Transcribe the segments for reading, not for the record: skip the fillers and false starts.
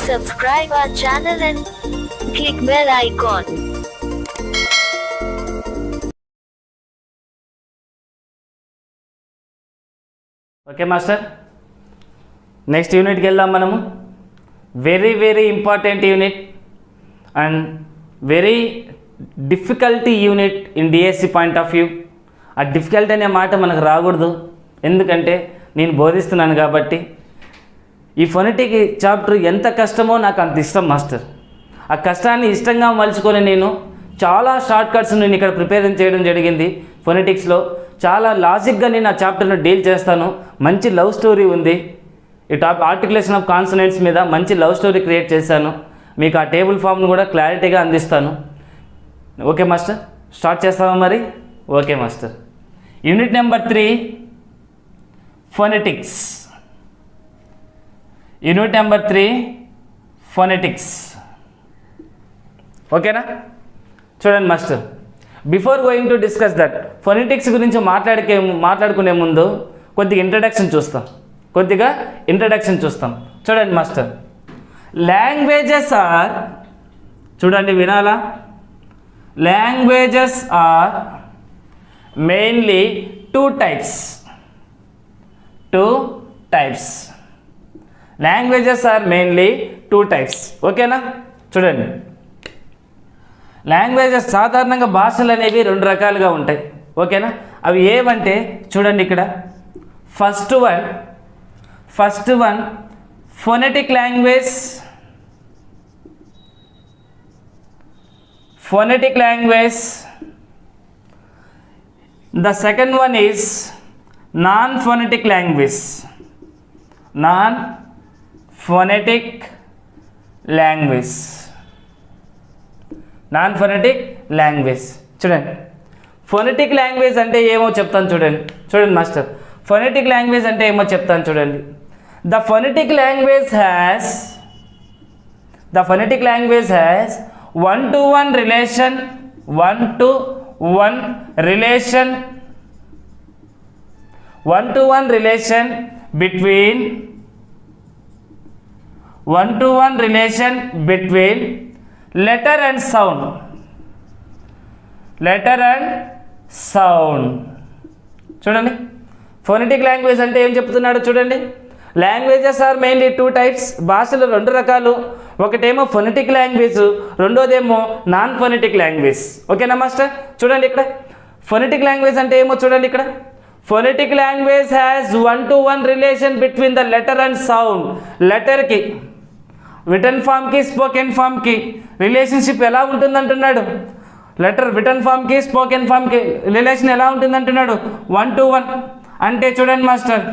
subscribe our channel and click bell icon. Okay master, next యూనిట్కి వెళ్దాం మనము. Very important unit and very difficulty unit in DSC point of view. ఆ difficulty అనే మాట మనకు రాకూడదు, ఎందుకంటే నేను బోధిస్తున్నాను కాబట్టి. ఈ ఫొనెటిక్ చాప్టర్ ఎంత కష్టమో నాకు అంత ఇష్టం మాస్టర్. ఆ కష్టాన్ని ఇష్టంగా మలుచుకొని నేను చాలా షార్ట్ కట్స్ నేను ఇక్కడ ప్రిపేర్ చేయడం జరిగింది. ఫొనెటిక్స్లో చాలా లాజిక్గా నేను ఆ చాప్టర్ను డీల్ చేస్తాను. మంచి లవ్ స్టోరీ ఉంది. ఈ ఆర్టికులేషన్ ఆఫ్ కాన్సనెంట్స్ మీద మంచి లవ్ స్టోరీ క్రియేట్ చేశాను. మీకు ఆ టేబుల్ ఫామ్ను కూడా క్లారిటీగా అందిస్తాను. ఓకే మాస్టర్, స్టార్ట్ చేస్తామా మరి? Okay master. Unit number 3 phonetics. Unit number 3 phonetics. ఓకేనా? చూడండి master, before going to discuss that, phonetics గురించి మాట్లాడుకునే ముందు కొద్దిగా ఇంట్రడక్షన్ చూస్తాం. చూడండి మాస్టర్, లాంగ్వేజెస్ ఆర్, చూడండి వినాలా, languages are mainly two types. Languages are mainly two types. ఓకేనా? చూడండి, లాంగ్వేజెస్ సాధారణంగా భాషలు అనేవి రెండు రకాలుగా ఉంటాయి. ఓకేనా? అవి ఏవంటే చూడండి ఇక్కడ, first one phonetic language. The second one is non phonetic language. చూడండి, ఫొనెటిక్ లాంగ్వేజ్ అంటే ఏమో చెప్తాను. చూడండి మాస్టర్, ఫొనెటిక్ లాంగ్వేజ్ అంటే ఏమో చెప్తాను చూడండి. The phonetic language has one-to-one relation between letter and sound. చూడండి, ఫొనెటిక్ లాంగ్వేజ్ అంటే ఏం చెప్తున్నాడు చూడండి. Languages are mainly two types. భాషలు రెండు రకాలు. ఒకటేమో ఫొనెటిక్ లాంగ్వేజ్, రెండోదేమో నాన్ ఫొనెటిక్ లాంగ్వేజ్. ఓకేనా మాస్టర్? చూడండి ఇక్కడ ఫొనెటిక్ లాంగ్వేజ్ అంటే ఏమో చూడండి ఇక్కడ. Phonetic language has one-to-one relation between the letter and sound. లెటర్కి, రిటర్న్ ఫామ్కి, స్పోకెన్ ఫామ్కి రిలేషన్షిప్ ఎలా ఉంటుంది అంటున్నాడు. రిటర్న్ ఫామ్కి, స్పోకెన్ ఫామ్కి రిలేషన్ ఎలా ఉంటుంది అంటున్నాడు. 1-to-1 అంటే చూడండి మాస్టర్,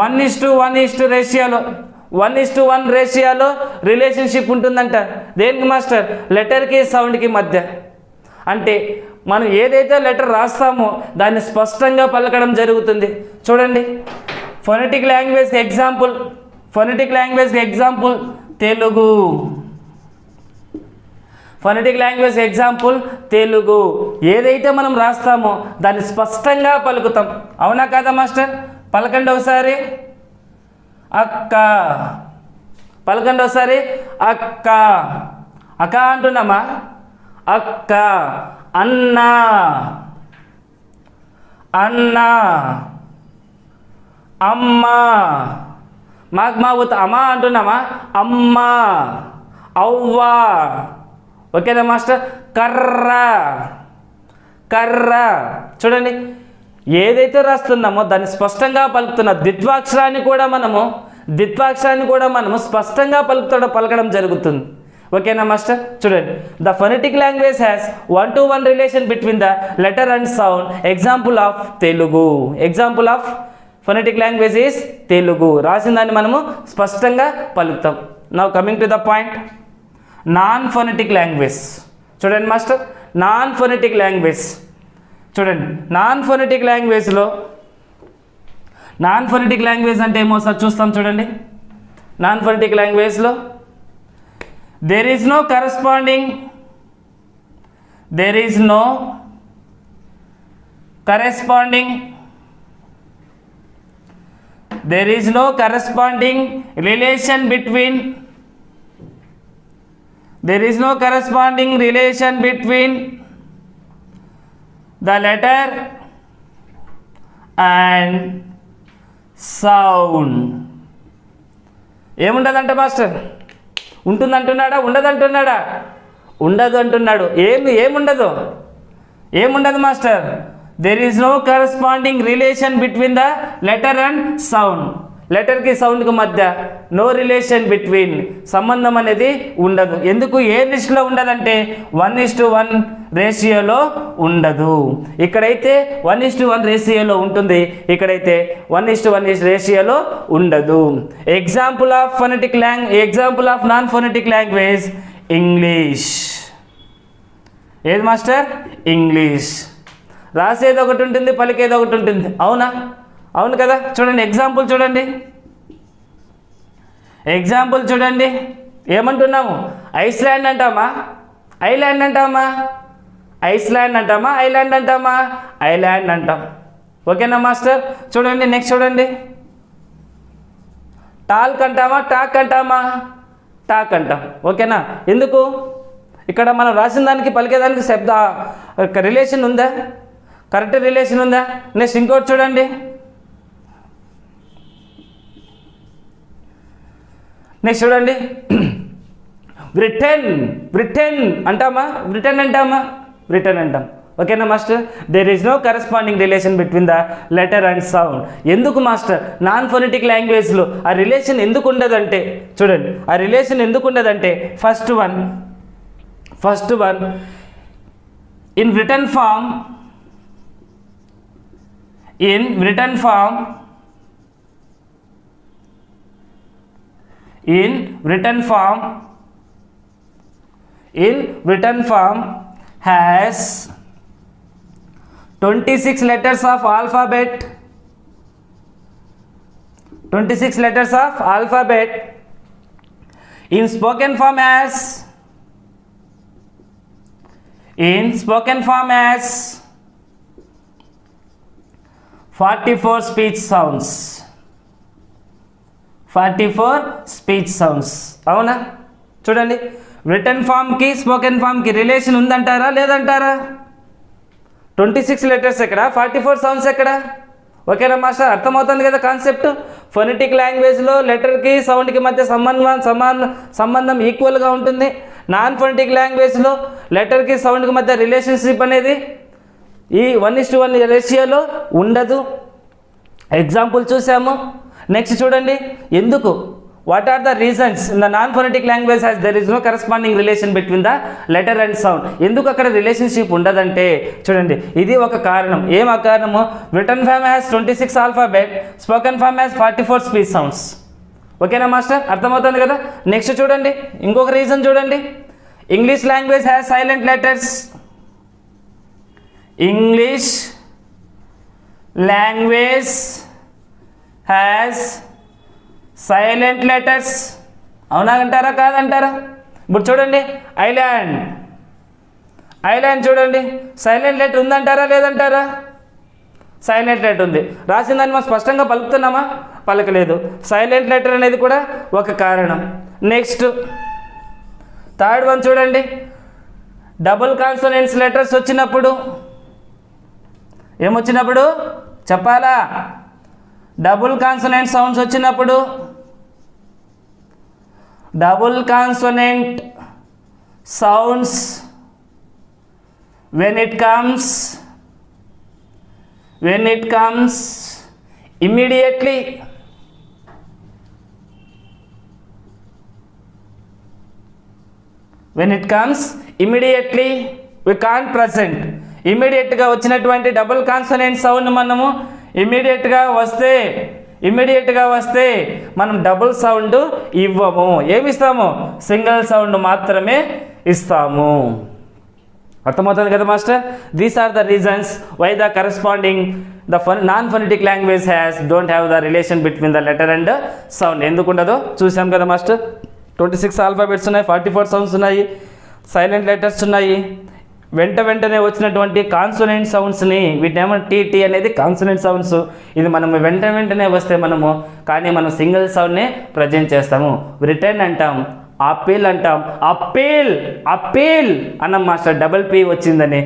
1:1 రేషియోలో రిలేషన్షిప్ ఉంటుందంట. దేనికి మాస్టర్? లెటర్కి, సౌండ్కి మధ్య. అంటే మనం ఏదైతే లెటర్ రాస్తామో దాన్ని స్పష్టంగా పలకడం జరుగుతుంది. చూడండి, ఫొనెటిక్ లాంగ్వేజ్కి ఎగ్జాంపుల్ తెలుగు. తెలుగు ఏదైతే మనం రాస్తామో దాన్ని స్పష్టంగా పలుకుతాం. అవునా కాదా మాస్టర్? పలకండి ఒకసారి. అక్క. పలకండి ఒకసారి. అక్క. అక్క అంటున్నామా? అక్క. అన్న. అమ్మ. మా అమ్మ అంటున్నామా? అమ్మ. అవ్వ. ఓకేనా మాస్టర్? కర్ర. చూడండి, ఏదైతే రాస్తున్నామో దాన్ని స్పష్టంగా పలుకుతున్న ద్విత్వాక్షరాన్ని కూడా మనము స్పష్టంగా పలకడం జరుగుతుంది. ఓకేనా మాస్టర్? చూడండి, the phonetic language has one-to-one relation between the letter and sound. Example of phonetic language is Telugu. రాసిన దాన్ని మనము స్పష్టంగా పలుకుతాం. Now coming to the point, non phonetic language. చూడండి మాస్టర్, నాన్ ఫొనెటిక్ లాంగ్వేజ్. చూడండి, నాన్ ఫొనెటిక్ లాంగ్వేజ్ అంటే ఏమో sir చూస్తాం. చూడండి, నాన్ ఫొనెటిక్ లాంగ్వేజ్లో there is no corresponding relation between there is no corresponding relation between the letter and sound. ఏముండదంట master? ఉంటుందంటున్నాడా ఉండదంటున్నాడా? ఉండదు అంటున్నాడు. ఏముండదు master? there is no corresponding relation between the letter and sound. లెటర్కి సౌండ్కి మధ్య నో రిలేషన్ బిట్వీన్, సంబంధం అనేది ఉండదు. ఎందుకు? ఏ లిస్టులో ఉండదంటే 1:1 రేషియోలో ఉండదు. ఇక్కడైతే 1:1 రేషియోలో ఉంటుంది, ఇక్కడైతే 1:1 రేషియోలో ఉండదు. Example of non phonetic language English. ఏది మాస్టర్? ఇంగ్లీష్. రాసేది ఒకటి ఉంటుంది, పలికేది ఒకటి ఉంటుంది. అవునా? అవును కదా. చూడండి ఎగ్జాంపుల్ చూడండి. ఏమంటున్నాము? ఐస్లాండ్ అంటామా, ఐలాండ్ అంటామా? ఐస్లాండ్ అంటామా, ఐలాండ్ అంటామా? ఐలాండ్ అంటాం. ఓకేనా మాస్టర్? చూడండి నెక్స్ట్ చూడండి. టాల్క్ అంటామా, టాక్ అంటామా? టాక్ అంటాం. ఓకేనా? ఎందుకు? ఇక్కడ మనం రాసిన దానికి పలికేదానికి రిలేషన్ ఉందా? కరెక్ట్ రిలేషన్ ఉందా? నెక్స్ట్ ఇంకోటి చూడండి. నెక్స్ట్ చూడండి. బ్రిటన్ అంటామా, బ్రిటన్ అంటాం. ఓకేనా master? There is no corresponding relation between the letter and sound. ఎందుకు మాస్టర్? నాన్ ఫోనెటిక్ లాంగ్వేజ్లో ఆ రిలేషన్ ఎందుకు ఉండదంటే, చూడండి ఆ రిలేషన్ ఎందుకు ఉండదంటే, first one in written form in written form has 26 letters of alphabet. In spoken form has 44 speech sounds. అవునా? చూడండి రిటర్న్ ఫామ్కి స్పోకెన్ ఫామ్కి రిలేషన్ ఉందంటారా లేదంటారా? 26 లెటర్స్ ఎక్కడ, 44 సౌండ్స్ ఎక్కడ? ఓకేనా మాస్టర్? అర్థమవుతుంది కదా కాన్సెప్ట్. ఫొనెటిక్ లాంగ్వేజ్లో లెటర్కి సౌండ్కి మధ్య సంబంధం ఈక్వల్గా ఉంటుంది. నాన్ ఫొనెటిక్ లాంగ్వేజ్లో లెటర్కి సౌండ్కి మధ్య రిలేషన్షిప్ అనేది ఈ 1:1 రేషియోలో ఉండదు. ఎగ్జాంపుల్ చూసాము. నెక్స్ట్ చూడండి. ఎందుకు? What are the reasons in the non phonetic language has there is no corresponding relation between the letter and sound. ఎందుకు అక్కడ రిలేషన్షిప్ ఉండదంటే, చూడండి ఇది ఒక కారణం. ఏం ఆ కారణము? Written form has 26 alphabet, spoken form has 44 speech sounds. ఓకేనా మాస్టర్? అర్థమవుతుంది కదా. నెక్స్ట్ చూడండి ఇంకొక రీజన్ చూడండి. English language has silent letters. English language has silent letters. అవునా అంటారా కాదంటారా? ఇప్పుడు చూడండి ఐలాండ్ చూడండి, సైలెంట్ లెటర్ ఉందంటారా లేదంటారా? సైలెంట్ లెటర్ ఉంది. రాసిన దాన్ని మనం స్పష్టంగా పలుకుతున్నామా? పలకలేదు. సైలెంట్ లెటర్ అనేది కూడా ఒక కారణం. నెక్స్ట్ థర్డ్ వన్ చూడండి. డబుల్ కాన్సోనెంట్స్ లెటర్స్ వచ్చినప్పుడు ఏమొచ్చినప్పుడు చెప్పాలా? డబుల్ కాన్సోనెంట్ సౌండ్స్ వచ్చినప్పుడు, double consonant sounds when it comes immediately, we can't present. ఇమీడియట్గా వచ్చినటువంటి డబుల్ కాన్సోనెంట్ సౌండ్ మనము ఇమీడియట్గా వస్తే మనం డబుల్ సౌండ్ ఇవ్వము. ఏమిస్తాము? సింగిల్ సౌండ్ మాత్రమే ఇస్తాము. అర్థమవుతుంది కదా master? These are the reasons why the corresponding non phonetic language don't have the relation between the letter and sound. ఎందుకు ఉండదో చూసాం కదా మాస్టర్. 26 ఆల్ఫాబెట్స్ ఉన్నాయి, 44 సౌండ్స్ ఉన్నాయి, సైలెంట్ లెటర్స్ ఉన్నాయి. వెంటనే వచ్చినటువంటి కాన్సోనెంట్ సౌండ్స్ని వీటిని ఏమో టీ అనేది కాన్సోనెంట్ సౌండ్స్. ఇది మనం వెంటనే వస్తే మనం సింగిల్ సౌండ్నే ప్రజెంట్ చేస్తాము. రిటర్న్ అంటాం, ఆపిల్ అంటాం. అప్పీల్ అన్నాం మాస్టర్. డబుల్ పి వచ్చిందని,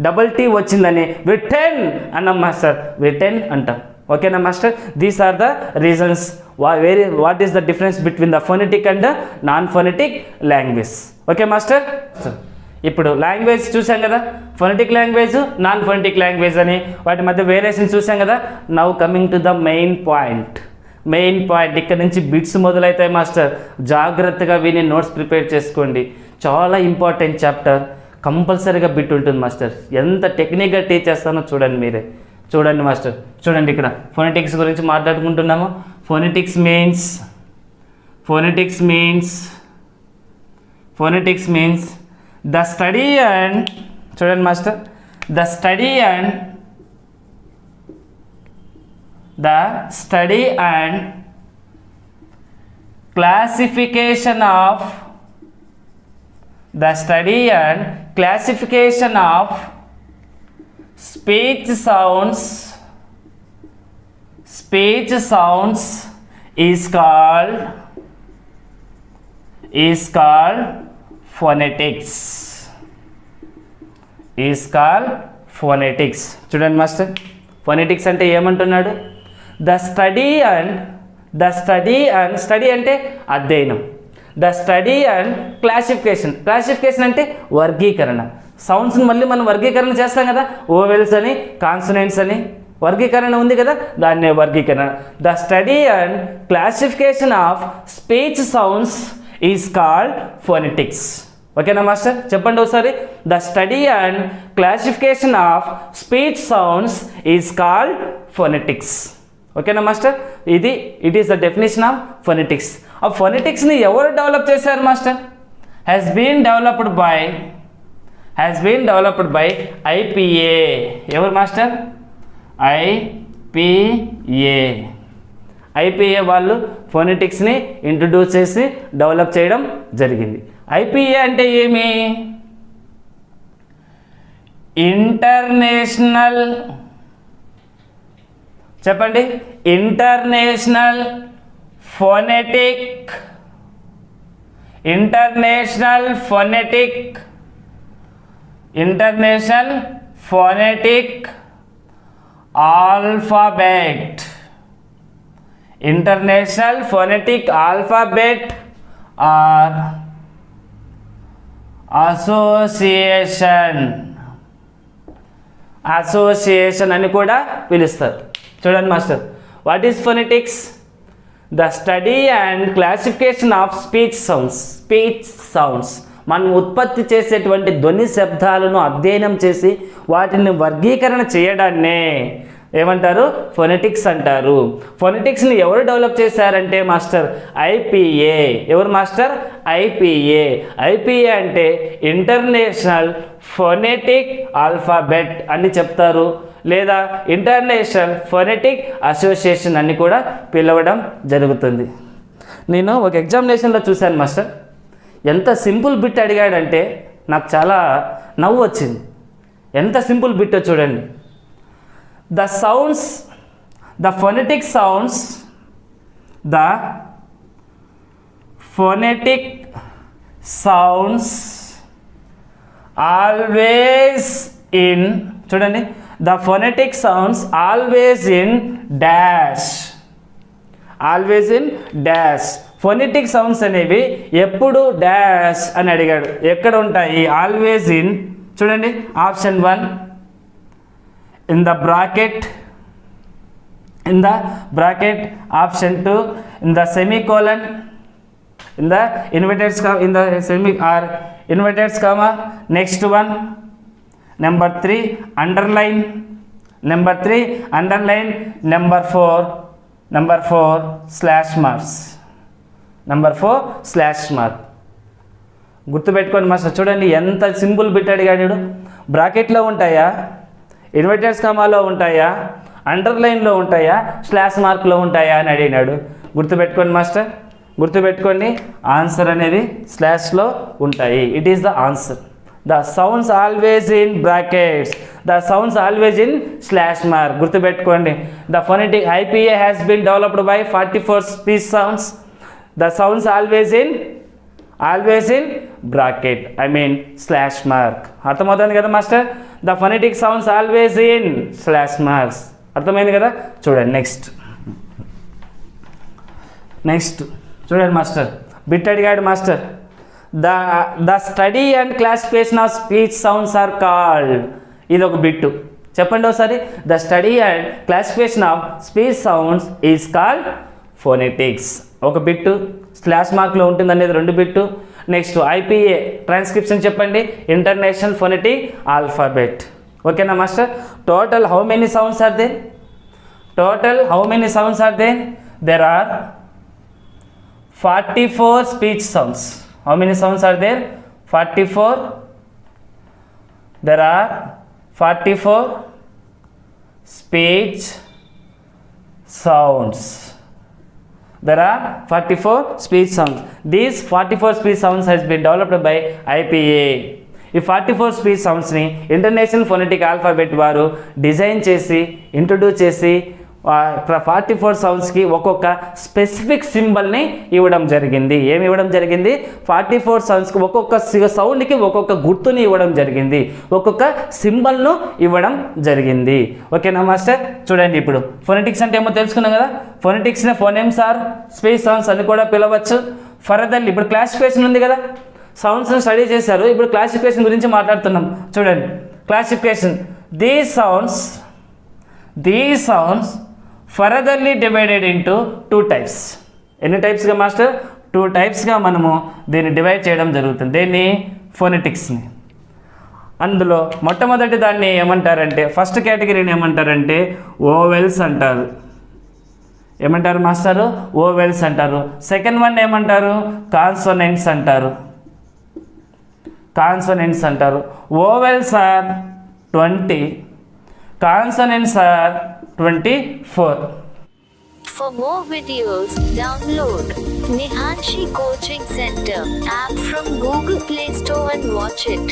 డబుల్ టీ వచ్చిందని రిటర్న్ అన్నాం మాస్టర్. రిటర్న్ అంటాం. ఓకేనా master? These are the reasons what is the difference between the phonetic and non phonetic language. Okay master? ఇప్పుడు లాంగ్వేజ్ చూసాం కదా, phonetic language, non phonetic language అని, వాటి మధ్య వేరియేషన్ చూసాం కదా. Now coming to the main point. ఇక్కడ నుంచి బిట్స్ మొదలవుతాయి మాస్టర్. జాగ్రత్తగా విని నోట్స్ ప్రిపేర్ చేసుకోండి. చాలా ఇంపార్టెంట్ చాప్టర్. కంపల్సరీగా బిట్ ఉంటుంది మాస్టర్. ఎంత టెక్నిక్గా టీచ్ చేస్తానో చూడండి మీరే. చూడండి మాస్టర్, చూడండి ఇక్కడ ఫోనెటిక్స్ గురించి మాట్లాడుకుంటున్నాము. Phonetics means the study and, చూడండి master, the study and classification of speech sounds is called phonetics. చూడండి మాస్టర్, ఫోనెటిక్స్ అంటే ఏమంటున్నాడు? ద స్టడీ అంటే అధ్యయనం. ద స్టడీ అండ్ క్లాసిఫికేషన్ అంటే వర్గీకరణ. సౌండ్స్ని మళ్ళీ మనం వర్గీకరణ చేస్తాం కదా, ఓవెల్స్ అని, కాన్సనెంట్స్ అని వర్గీకరణ ఉంది కదా, దాన్నే వర్గీకరణ. The study and classification of speech sounds is called phonetics. ఓకేనా మాస్టర్? చెప్పండి ఒకసారి. The study and classification of speech sounds is called phonetics. ఓకేనా master? It is the definition of phonetics. ఆ ఫోనెటిక్స్ని ఎవరు డెవలప్ చేశారు మాస్టర్? Has been developed by IPA. ఎవరు మాస్టర్? ఐపిఏ వాళ్ళు ఫోనెటిక్స్ని ఇంట్రడ్యూస్ చేసి డెవలప్ చేయడం జరిగింది. ఐపిఏ అంటే ఏమి? ఇంటర్నేషనల్, చెప్పండి, international phonetic alphabet or association అని కూడా పిలుస్తారు. చూడండి master, what is phonetics? The study and classification of speech sounds. మనం ఉత్పత్తి చేసేటువంటి ధ్వని శబ్దాలను అధ్యయనం చేసి వాటిని వర్గీకరణ చేయడాన్నే ఏమంటారు? ఫోనెటిక్స్ అంటారు. ఫోనెటిక్స్ని ఎవరు డెవలప్ చేశారంటే మాస్టర్ ఐపిఏ. ఎవరు మాస్టర్? ఐపిఏ అంటే ఇంటర్నేషనల్ ఫోనెటిక్ ఆల్ఫాబెట్ అని చెప్తారు, లేదా ఇంటర్నేషనల్ ఫోనెటిక్ అసోసియేషన్ అని కూడా పిలవడం జరుగుతుంది. నేను ఒక ఎగ్జామినేషన్లో చూశాను మాస్టర్. ఎంత సింపుల్ బిట్ అడిగాడంటే నాకు చాలా నవ్వు వచ్చింది. ఎంత సింపుల్ బిట్టో చూడండి. The phonetic sounds always in, చూడండి, the phonetic sounds always in dash. Phonetic sounds అనేవి ఎప్పుడు డాష్ అని అడిగాడు. ఎక్కడ ఉంటాయి? ఆల్వేస్ ఇన్, చూడండి, option 1 in the bracket, option 2 in the semicolon, in the inverted comma, next one number 3 underline, number 4 slash marks, గుర్తుపెట్టుకోండి master. చూడండి ఎంత సింపుల్ బిట్ అడిగాడు. బ్రాకెట్లో ఉంటాయా, ఇన్వర్టెడ్ కామాలో ఉంటాయా, అండర్లైన్లో ఉంటాయా, స్లాష్ మార్క్లో ఉంటాయా అని అడిగినాడు. గుర్తుపెట్టుకోండి మాస్టర్, గుర్తుపెట్టుకోండి. ఆన్సర్ అనేది స్లాష్లో ఉంటాయి. It is the answer. The sounds always in brackets, the sounds always in slash mark. గుర్తుపెట్టుకోండి. The phonetic IPA has been developed by 44 speech sounds. The sounds always in always in bracket, I mean slash mark. అర్థమవుతుంది కదా master? The phonetic sounds always in slash marks. అర్థమైంది కదా? చూడండి next చూడండి master, bit అడిగాడు master. The study and classification of speech sounds are called. ఇది ఒక bit, చెప్పండి ఒకసారి. The study and classification of speech sounds is called phonetics. ఒక బిట్టు, స్లాష్ మార్క్లో ఉంటుంది అనేది 2 బిట్టు. నెక్స్ట్ IPA ట్రాన్స్క్రిప్షన్ చెప్పండి, ఇంటర్నేషనల్ ఫొనెటిక్ ఆల్ఫాబెట్. ఓకేనా master? Total how many sounds are there? There are 44 speech sounds. How many sounds are there? 44. There are 44 speech sounds. These 44 speech sounds has been developed by IPA. ఈ 44 speech సౌండ్స్ని international phonetic alphabet వారు design చేసి introduce చేసి 44 సౌండ్స్కి ఒక్కొక్క specific సింబల్ని ఇవ్వడం జరిగింది. ఏమి ఇవ్వడం జరిగింది? 44 సౌండ్స్కి ఒక్కొక్క సౌండ్కి ఒక్కొక్క గుర్తుని ఇవ్వడం జరిగింది, ఒక్కొక్క సింబల్ను ఇవ్వడం జరిగింది. ఓకేనా మాస్టర్? చూడండి, ఇప్పుడు ఫొనెటిక్స్ అంటే ఏమో తెలుసుకున్నాం కదా. ఫొనెటిక్స్ని ఫోనెమ్స్ ఆర్ స్పీచ్ సౌండ్స్ అని కూడా పిలవచ్చు. ఫర్దర్లీ ఇప్పుడు క్లాసిఫికేషన్ ఉంది కదా, సౌండ్స్ని స్టడీ చేశారు, ఇప్పుడు క్లాసిఫికేషన్ గురించి మాట్లాడుతున్నాం. చూడండి classification. These sounds furtherly divided into 2 types. ఎన్ని టైప్స్గా మాస్టర్? 2 typesగా మనము దీన్ని డివైడ్ చేయడం జరుగుతుంది. దీన్ని ఫోనెటిక్స్ని. అందులో మొట్టమొదటి దాన్ని ఏమంటారంటే, ఫస్ట్ కేటగిరీని ఏమంటారంటే ఓవెల్స్ అంటారు. ఏమంటారు మాస్టరు? ఓవెల్స్ అంటారు. సెకండ్ వన్ ఏమంటారు? కాన్సోనెంట్స్ అంటారు. Vowels are 20, consonants are 24. For more videos, download Nihanshi Coaching Center app from Google Play Store and watch it.